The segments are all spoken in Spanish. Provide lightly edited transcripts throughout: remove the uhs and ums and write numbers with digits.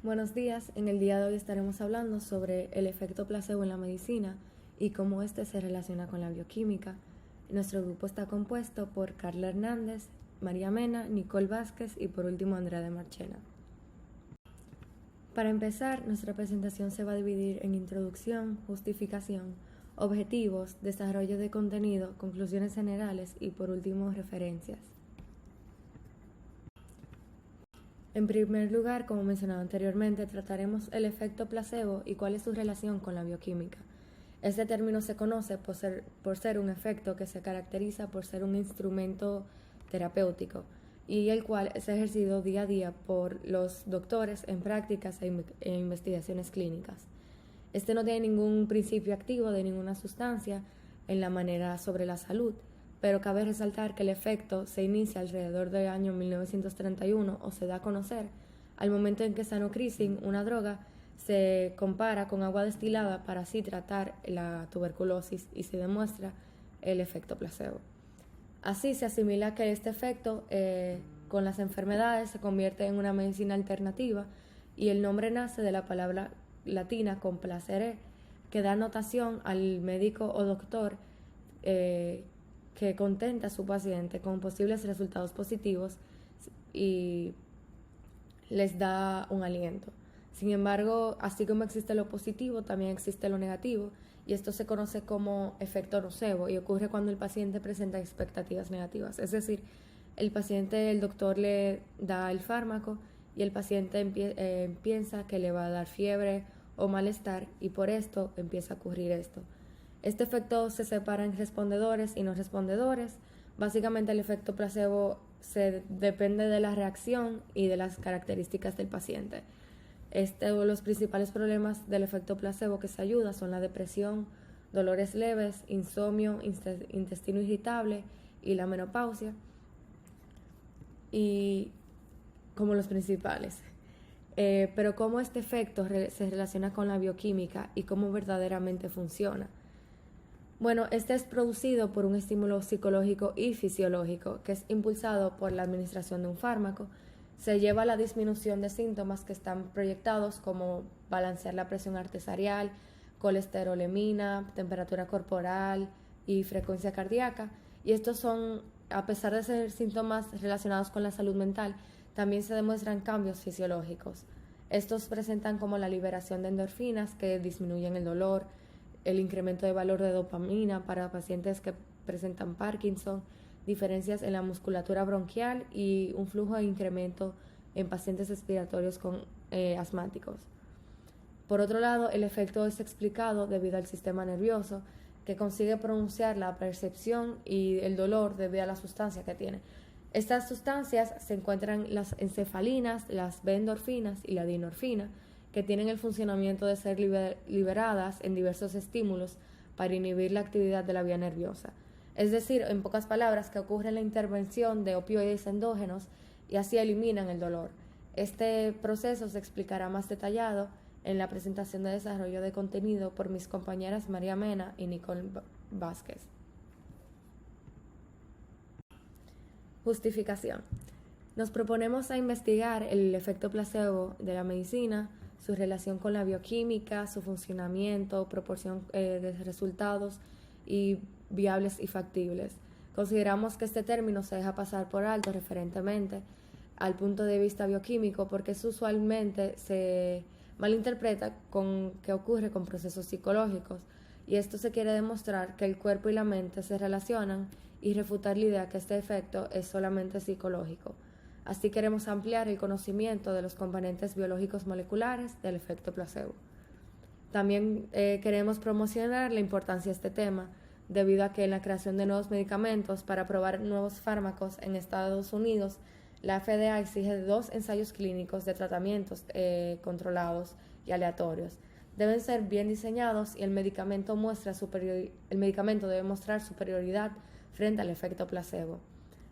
Buenos días, en el día de hoy estaremos hablando sobre el efecto placebo en la medicina y cómo este se relaciona con la bioquímica. Nuestro grupo está compuesto por Carla Hernández, María Mena, Nicole Vázquez y por último Andrea de Marchena. Para empezar, nuestra presentación se va a dividir en introducción, justificación, objetivos, desarrollo de contenido, conclusiones generales y por último referencias. En primer lugar, como mencionado anteriormente, trataremos el efecto placebo y cuál es su relación con la bioquímica. Este término se conoce por ser un efecto que se caracteriza por ser un instrumento terapéutico y el cual es ejercido día a día por los doctores en prácticas e investigaciones clínicas. Este no tiene ningún principio activo de ninguna sustancia en la manera sobre la salud, pero cabe resaltar que el efecto se inicia alrededor del año 1931 o se da a conocer al momento en que Sanocrisin, una droga, se compara con agua destilada para así tratar la tuberculosis y se demuestra el efecto placebo. Así se asimila que este efecto con las enfermedades se convierte en una medicina alternativa y el nombre nace de la palabra latina complacere, que da notación al médico o doctor que contenta a su paciente con posibles resultados positivos y les da un aliento. Sin embargo, así como existe lo positivo, también existe lo negativo, y esto se conoce como efecto nocebo y ocurre cuando el paciente presenta expectativas negativas. Es decir, el doctor le da el fármaco y el paciente piensa que le va a dar fiebre o malestar y por esto empieza a ocurrir esto. Este efecto se separa en respondedores y no respondedores. Básicamente el efecto placebo depende de la reacción y de las características del paciente. Los principales problemas del efecto placebo que se ayuda son la depresión, dolores leves, insomnio, intestino irritable y la menopausia, y como los principales. Pero cómo este efecto se relaciona con la bioquímica y cómo verdaderamente funciona. Bueno, este es producido por un estímulo psicológico y fisiológico que es impulsado por la administración de un fármaco. Se lleva a la disminución de síntomas que están proyectados como balancear la presión arterial, colesterolemia, temperatura corporal y frecuencia cardíaca. Y estos son, a pesar de ser síntomas relacionados con la salud mental, también se demuestran cambios fisiológicos. Estos presentan como la liberación de endorfinas que disminuyen el dolor, el incremento de valor de dopamina para pacientes que presentan Parkinson, diferencias en la musculatura bronquial y un flujo de incremento en pacientes respiratorios asmáticos. Por otro lado, el efecto es explicado debido al sistema nervioso, que consigue pronunciar la percepción y el dolor debido a la sustancia que tiene. Estas sustancias se encuentran las encefalinas, las B-endorfinas y la dinorfina, que tienen el funcionamiento de ser liberadas en diversos estímulos para inhibir la actividad de la vía nerviosa. Es decir, en pocas palabras, que ocurre la intervención de opioides endógenos y así eliminan el dolor. Este proceso se explicará más detallado en la presentación de desarrollo de contenido por mis compañeras María Mena y Nicole Vázquez. Justificación. Nos proponemos a investigar el efecto placebo de la medicina, su relación con la bioquímica, su funcionamiento, proporción de resultados y viables y factibles. Consideramos que este término se deja pasar por alto referentemente al punto de vista bioquímico porque usualmente se malinterpreta con qué ocurre con procesos psicológicos, y esto se quiere demostrar que el cuerpo y la mente se relacionan y refutar la idea que este efecto es solamente psicológico. Así queremos ampliar el conocimiento de los componentes biológicos moleculares del efecto placebo. También queremos promocionar la importancia de este tema, debido a que en la creación de nuevos medicamentos para probar nuevos fármacos en Estados Unidos, la FDA exige 2 ensayos clínicos de tratamientos controlados y aleatorios. Deben ser bien diseñados y el medicamento debe mostrar superioridad frente al efecto placebo.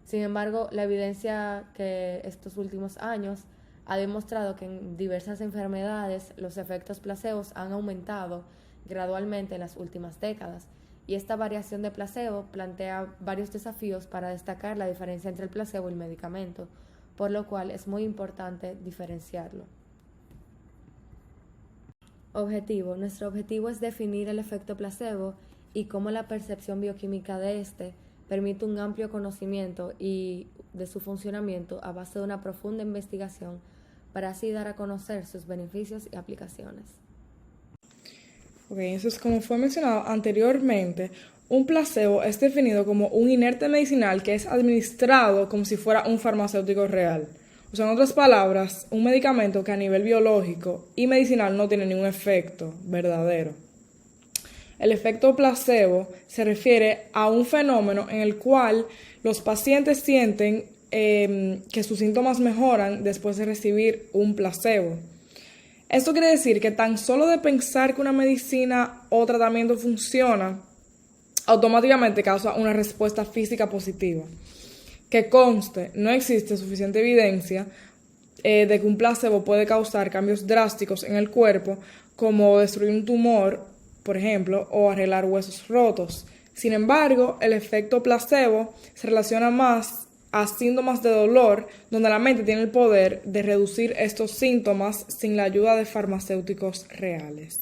Sin embargo, la evidencia que estos últimos años ha demostrado que en diversas enfermedades los efectos placebos han aumentado gradualmente en las últimas décadas, y esta variación de placebo plantea varios desafíos para destacar la diferencia entre el placebo y el medicamento, por lo cual es muy importante diferenciarlo. objetivo. Nuestro objetivo es definir el efecto placebo y cómo la percepción bioquímica de este permite un amplio conocimiento y de su funcionamiento a base de una profunda investigación para así dar a conocer sus beneficios y aplicaciones. Ok, entonces como fue mencionado anteriormente, un placebo es definido como un inerte medicinal que es administrado como si fuera un farmacéutico real. O sea, en otras palabras, un medicamento que a nivel biológico y medicinal no tiene ningún efecto verdadero. El efecto placebo se refiere a un fenómeno en el cual los pacientes sienten que sus síntomas mejoran después de recibir un placebo. Esto quiere decir que tan solo de pensar que una medicina o tratamiento funciona, automáticamente causa una respuesta física positiva. Que conste, no existe suficiente evidencia de que un placebo puede causar cambios drásticos en el cuerpo, como destruir un tumor, por ejemplo, o arreglar huesos rotos. Sin embargo, el efecto placebo se relaciona más a síntomas de dolor, donde la mente tiene el poder de reducir estos síntomas sin la ayuda de farmacéuticos reales.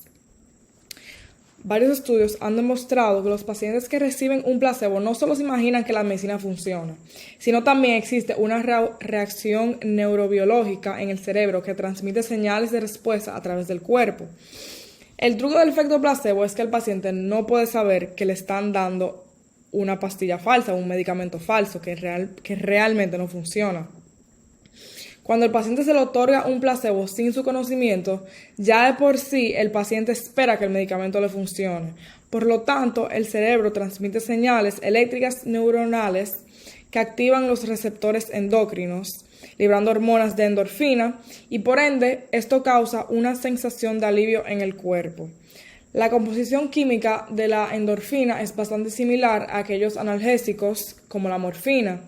Varios estudios han demostrado que los pacientes que reciben un placebo no solo se imaginan que la medicina funciona, sino también existe una reacción neurobiológica en el cerebro que transmite señales de respuesta a través del cuerpo. El truco del efecto placebo es que el paciente no puede saber que le están dando una pastilla falsa, un medicamento falso que realmente no funciona. Cuando el paciente se le otorga un placebo sin su conocimiento, ya de por sí el paciente espera que el medicamento le funcione. Por lo tanto, el cerebro transmite señales eléctricas neuronales que activan los receptores endocrinos, librando hormonas de endorfina, y por ende esto causa una sensación de alivio en el cuerpo. La composición química de la endorfina es bastante similar a aquellos analgésicos como la morfina.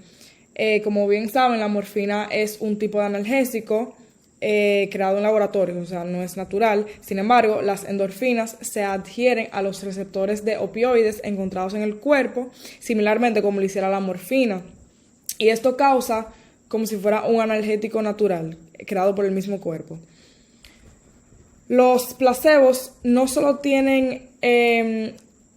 Como bien saben, la morfina es un tipo de analgésico creado en laboratorio, o sea, no es natural. Sin embargo, las endorfinas se adhieren a los receptores de opioides encontrados en el cuerpo, similarmente como lo hiciera la morfina. Y esto causa como si fuera un analgésico natural, creado por el mismo cuerpo. Los placebos no solo tienen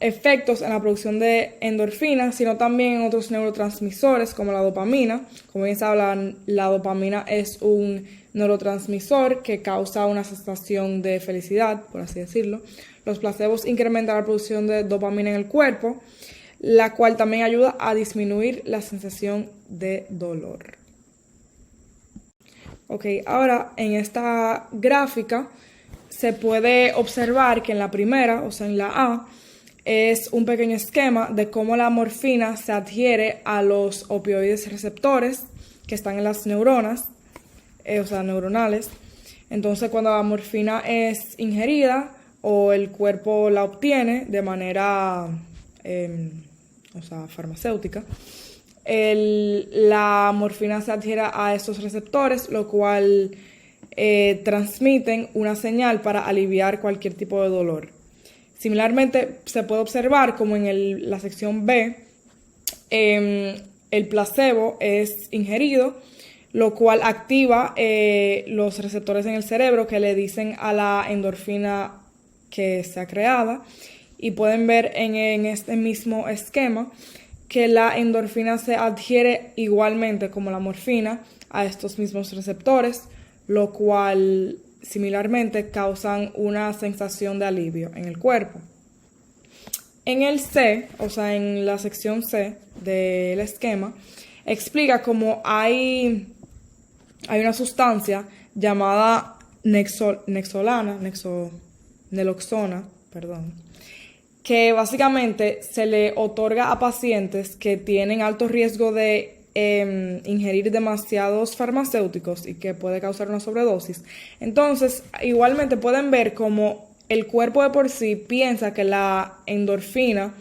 efectos en la producción de endorfinas, sino también en otros neurotransmisores como la dopamina. Como bien saben, la dopamina es un neurotransmisor que causa una sensación de felicidad, por así decirlo. Los placebos incrementan la producción de dopamina en el cuerpo, la cual también ayuda a disminuir la sensación de dolor. Ok, ahora en esta gráfica se puede observar que en la primera, o sea en la A, es un pequeño esquema de cómo la morfina se adhiere a los opioides receptores que están en las neuronas, o sea, neuronales. Entonces, cuando la morfina es ingerida o el cuerpo la obtiene de manera, farmacéutica, la morfina se adhiere a estos receptores, lo cual transmiten una señal para aliviar cualquier tipo de dolor. Similarmente, se puede observar como en la sección B, el placebo es ingerido, lo cual activa los receptores en el cerebro que le dicen a la endorfina que se ha creada. Y pueden ver en este mismo esquema que la endorfina se adhiere igualmente como la morfina a estos mismos receptores, lo cual similarmente causan una sensación de alivio en el cuerpo. En el C, o sea, en la sección C del esquema, explica cómo hay una sustancia llamada naloxona, que básicamente se le otorga a pacientes que tienen alto riesgo de ingerir demasiados farmacéuticos y que puede causar una sobredosis. Entonces, igualmente pueden ver cómo el cuerpo de por sí piensa que la endorfina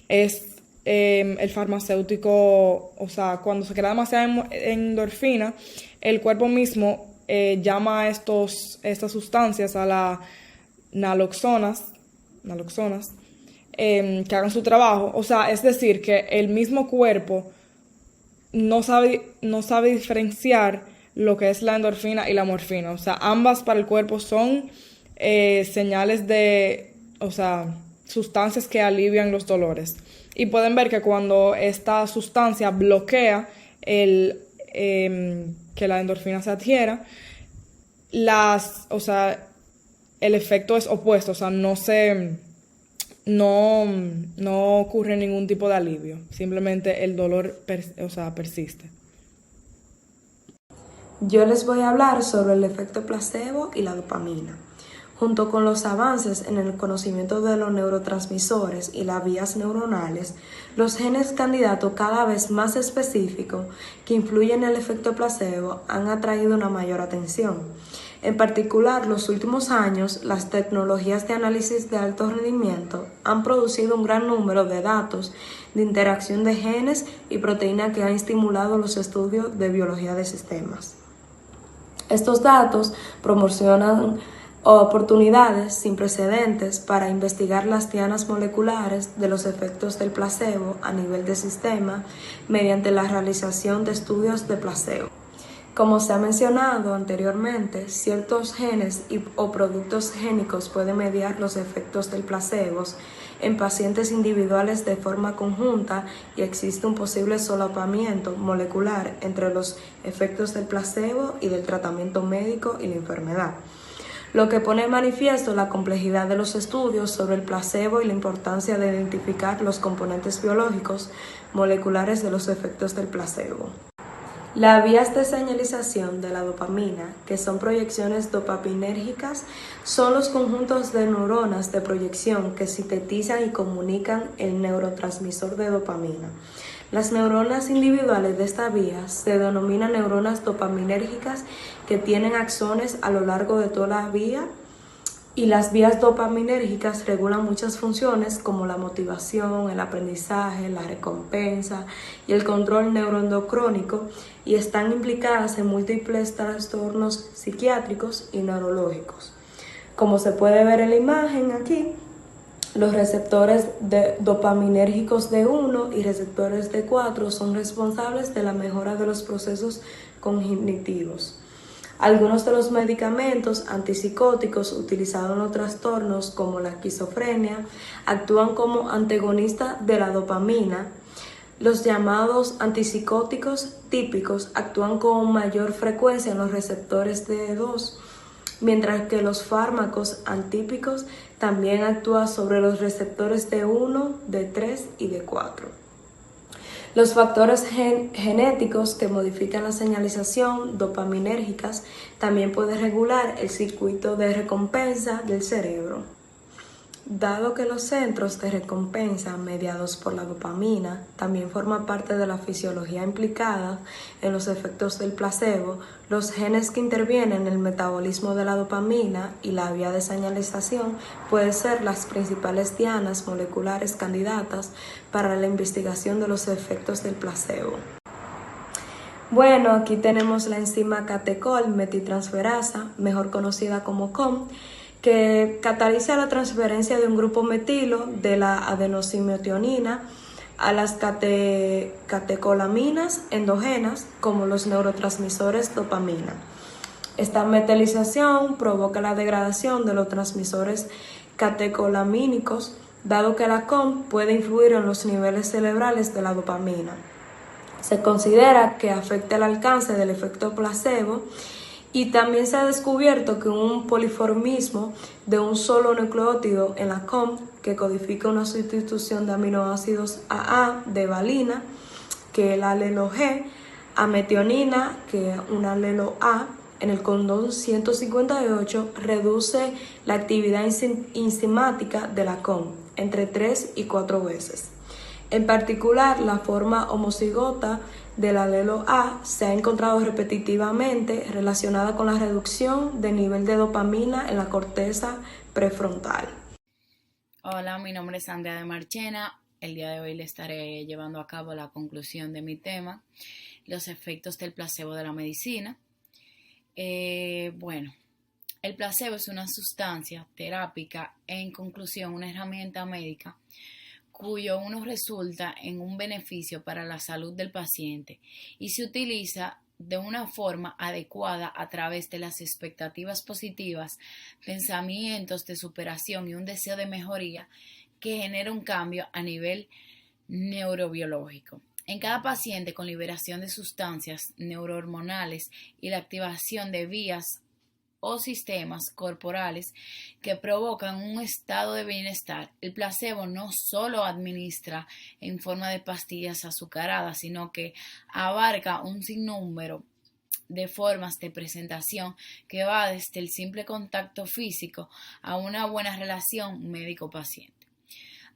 es el farmacéutico, o sea, cuando se crea demasiada endorfina, el cuerpo mismo llama a estas sustancias, a las naloxonas, que hagan su trabajo. O sea, es decir, que el mismo cuerpo no sabe diferenciar lo que es la endorfina y la morfina. O sea, ambas para el cuerpo son señales de, o sea, sustancias que alivian los dolores. Y pueden ver que cuando esta sustancia bloquea que la endorfina se adhiera, o sea, el efecto es opuesto, o sea, no, no ocurre ningún tipo de alivio, simplemente el dolor persiste. Yo les voy a hablar sobre el efecto placebo y la dopamina. Junto con los avances en el conocimiento de los neurotransmisores y las vías neuronales, los genes candidatos cada vez más específicos que influyen en el efecto placebo han atraído una mayor atención. En particular, los últimos años, las tecnologías de análisis de alto rendimiento han producido un gran número de datos de interacción de genes y proteínas que han estimulado los estudios de biología de sistemas. Estos datos proporcionan oportunidades sin precedentes para investigar las dianas moleculares de los efectos del placebo a nivel de sistema mediante la realización de estudios de placebo. Como se ha mencionado anteriormente, ciertos genes o productos génicos pueden mediar los efectos del placebo en pacientes individuales de forma conjunta y existe un posible solapamiento molecular entre los efectos del placebo y del tratamiento médico y la enfermedad, lo que pone en manifiesto la complejidad de los estudios sobre el placebo y la importancia de identificar los componentes biológicos moleculares de los efectos del placebo. Las vías de señalización de la dopamina, que son proyecciones dopaminérgicas, son los conjuntos de neuronas de proyección que sintetizan y comunican el neurotransmisor de dopamina. Las neuronas individuales de esta vía se denominan neuronas dopaminérgicas que tienen axones a lo largo de toda la vía. Y las vías dopaminérgicas regulan muchas funciones como la motivación, el aprendizaje, la recompensa y el control neuroendocrónico y están implicadas en múltiples trastornos psiquiátricos y neurológicos. Como se puede ver en la imagen aquí, los receptores dopaminérgicos de 1 y receptores de 4 son responsables de la mejora de los procesos cognitivos. Algunos de los medicamentos antipsicóticos utilizados en los trastornos como la esquizofrenia actúan como antagonistas de la dopamina. Los llamados antipsicóticos típicos actúan con mayor frecuencia en los receptores de 2, mientras que los fármacos atípicos también actúan sobre los receptores de 1, de 3 y de 4. Los factores genéticos que modifican la señalización dopaminérgicas también pueden regular el circuito de recompensa del cerebro. Dado que los centros de recompensa mediados por la dopamina también forman parte de la fisiología implicada en los efectos del placebo, los genes que intervienen en el metabolismo de la dopamina y la vía de señalización pueden ser las principales dianas moleculares candidatas para la investigación de los efectos del placebo. Bueno, aquí tenemos la enzima catecol metitransferasa, mejor conocida como COM, que cataliza la transferencia de un grupo metilo de la adenosinometionina a las catecolaminas endógenas como los neurotransmisores dopamina. Esta metilización provoca la degradación de los transmisores catecolamínicos, dado que la COM puede influir en los niveles cerebrales de la dopamina. Se considera que afecta el alcance del efecto placebo y también se ha descubierto que un poliformismo de un solo nucleótido en la COM que codifica una sustitución de aminoácidos AA de valina, que es el alelo G, a metionina, que es un alelo A, en el codón 158 reduce la actividad enzimática de la COM entre 3 y 4 veces. En particular, la forma homocigota del alelo A se ha encontrado repetitivamente relacionada con la reducción del nivel de dopamina en la corteza prefrontal. Hola, mi nombre es Andrea de Marchena. El día de hoy le estaré llevando a cabo la conclusión de mi tema, los efectos del placebo de la medicina. Bueno, el placebo es una sustancia terápica e, en conclusión, una herramienta médica cuyo uno resulta en un beneficio para la salud del paciente y se utiliza de una forma adecuada a través de las expectativas positivas, pensamientos de superación y un deseo de mejoría que genera un cambio a nivel neurobiológico. En cada paciente con liberación de sustancias neurohormonales y la activación de vías o sistemas corporales que provocan un estado de bienestar, el placebo no solo administra en forma de pastillas azucaradas, sino que abarca un sinnúmero de formas de presentación que va desde el simple contacto físico a una buena relación médico-paciente,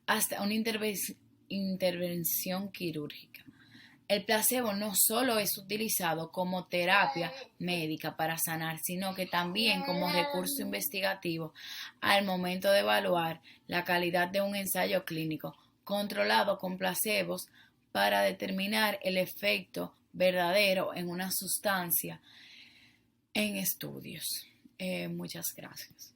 hasta una intervención quirúrgica. El placebo no solo es utilizado como terapia médica para sanar, sino que también como recurso investigativo al momento de evaluar la calidad de un ensayo clínico controlado con placebos para determinar el efecto verdadero en una sustancia en estudios. Muchas gracias.